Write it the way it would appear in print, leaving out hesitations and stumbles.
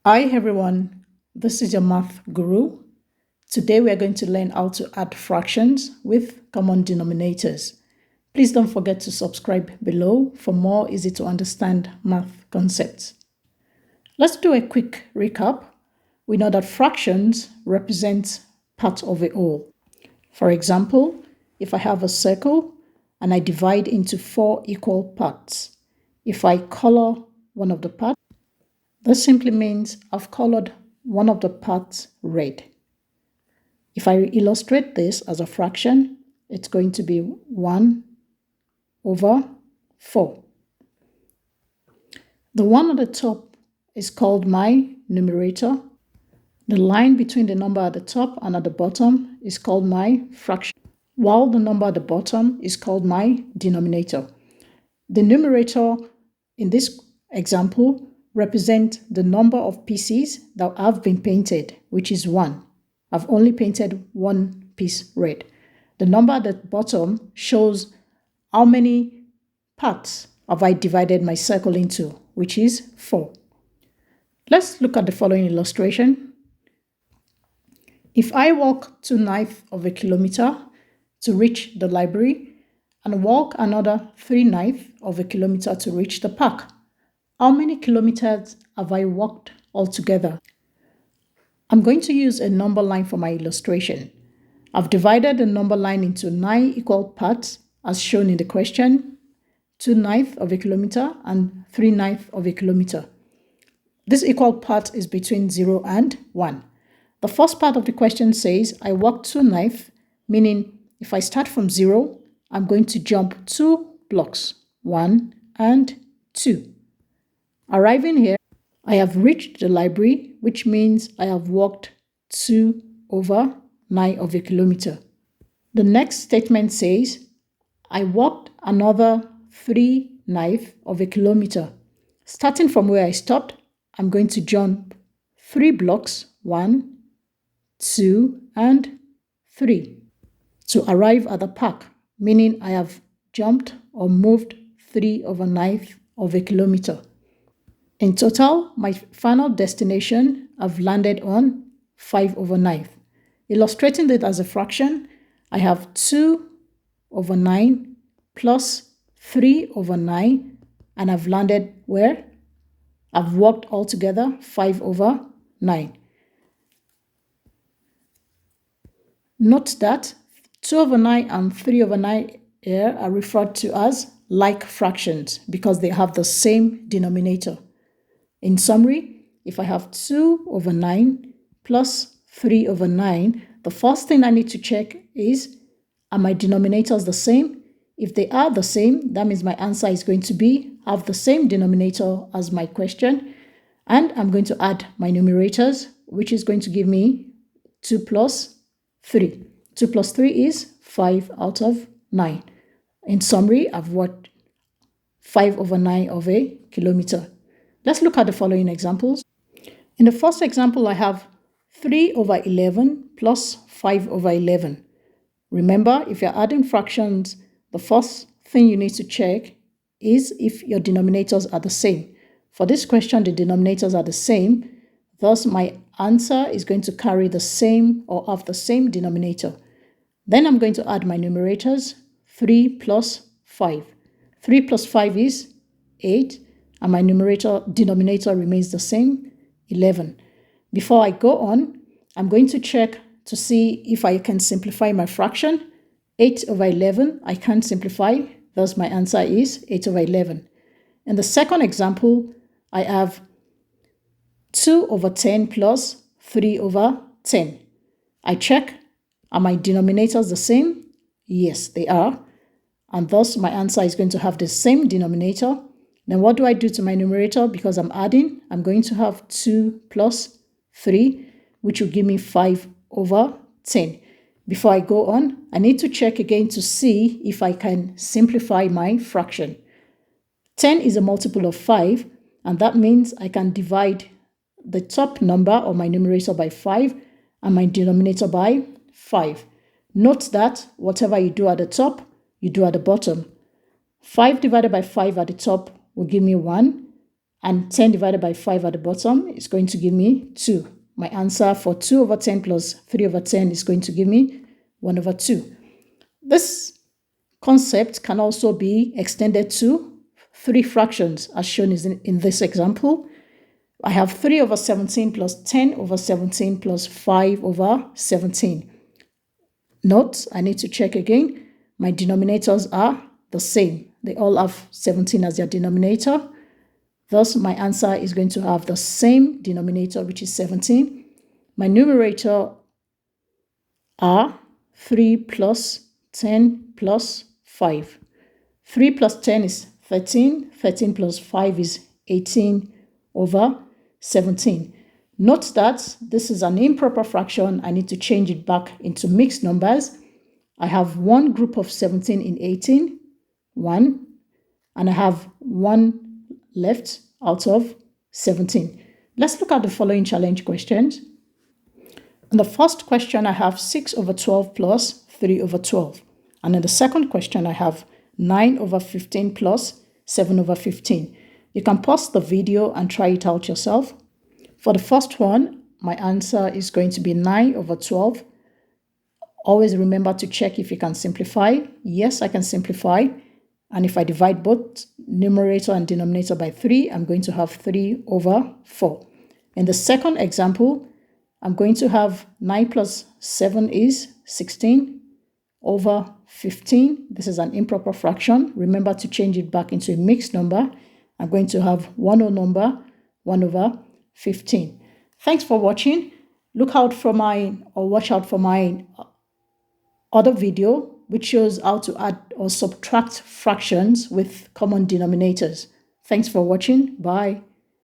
Hi everyone, this is your math guru. Today we are going to learn how to add fractions with common denominators. Please don't forget to subscribe below for more easy to understand math concepts. Let's do a quick recap. We know that fractions represent part of a whole. For example, if I have a circle and I divide into 4 equal parts, if I color one of the parts, this simply means I've colored one of the parts red. If I illustrate this as a fraction, it's going to be 1 over 4. The one at the top is called my numerator. The line between the number at the top and at the bottom is called my fraction, while the number at the bottom is called my denominator. The numerator in this example represents the number of pieces that have been painted, which is 1. I've only painted one piece red. The number at the bottom shows how many parts have I divided my circle into, which is 4. Let's look at the following illustration. If I walk 2/9 of a kilometer to reach the library and walk another 3/9 of a kilometer to reach the park, how many kilometers have I walked altogether? I'm going to use a number line for my illustration. I've divided the number line into 9 equal parts as shown in the question, 2/9 of a kilometer and 3/9 of a kilometer. This equal part is between 0 and 1. The first part of the question says I walked 2/9, meaning if I start from 0, I'm going to jump 2 blocks, 1 and 2. Arriving here, I have reached the library, which means I have walked 2 over 9 of a kilometer. The next statement says I walked another 3/9 of a kilometer. Starting from where I stopped, I'm going to jump 3 blocks, 1, 2, and 3 to arrive at the park, meaning I have jumped or moved 3 over 9 of a kilometer. In total, my final destination, I've landed on 5 over 9. Illustrating it as a fraction, I have 2 over 9 plus 3 over 9, and I've landed where? I've walked altogether 5 over 9. Note that 2 over 9 and 3 over 9 here are referred to as like fractions because they have the same denominator. In summary, if I have 2 over 9 plus 3 over 9, the first thing I need to check is, are my denominators the same? If they are the same, that means my answer is going to have the same denominator as my question. And I'm going to add my numerators, which is going to give me 2 plus 3. 2 plus 3 is 5 out of 9. In summary, I've worked 5 over 9 of a kilometer. Let's look at the following examples. In the first example, I have 3 over 11 plus 5 over 11. Remember, if you're adding fractions, the first thing you need to check is if your denominators are the same. For this question, the denominators are the same. Thus, my answer is going to carry the same or have the same denominator. Then I'm going to add my numerators, 3 plus 5. 3 plus 5 is 8. And my denominator remains the same, 11. Before I go on, I'm going to check to see if I can simplify my fraction. 8 over 11, I can't simplify, thus my answer is 8 over 11. In the second example, I have 2 over 10 plus 3 over 10. I check, are my denominators the same? Yes, they are. And thus my answer is going to have the same denominator. Then what do I do to my numerator? Because I'm adding, I'm going to have 2 plus 3, which will give me 5 over 10. Before I go on, I need to check again to see if I can simplify my fraction. 10 is a multiple of 5, and that means I can divide the top number of my numerator by 5 and my denominator by 5. Note that whatever you do at the top, you do at the bottom. 5 divided by 5 at the top will give me 1, and 10 divided by 5 at the bottom is going to give me 2. My answer for 2 over 10 plus 3 over 10 is going to give me 1 over 2. This concept can also be extended to 3 fractions, as shown in this example. I have 3 over 17 plus 10 over 17 plus 5 over 17. Note, I need to check again. My denominators are the same. They all have 17 as their denominator. Thus, my answer is going to have the same denominator, which is 17. My numerator are 3 plus 10 plus 5. 3 plus 10 is 13. 13 plus 5 is 18 over 17. Note that this is an improper fraction. I need to change it back into mixed numbers. I have one group of 17 in 18, 1, and I have 1 left out of 17. Let's look at the following challenge questions. In the first question, I have 6 over 12 plus 3 over 12. And in the second question, I have 9 over 15 plus 7 over 15. You can pause the video and try it out yourself. For the first one, my answer is going to be 9 over 12. Always remember to check if you can simplify. Yes, I can simplify. And if I divide both numerator and denominator by 3, I'm going to have 3 over 4. In the second example, I'm going to have 9 plus 7 is 16 over 15. This is an improper fraction. Remember to change it back into a mixed number. I'm going to have one whole number, 1 over 15. Thanks for watching. Look out for watch out for my other video, which shows how to add or subtract fractions with common denominators. Thanks for watching. Bye.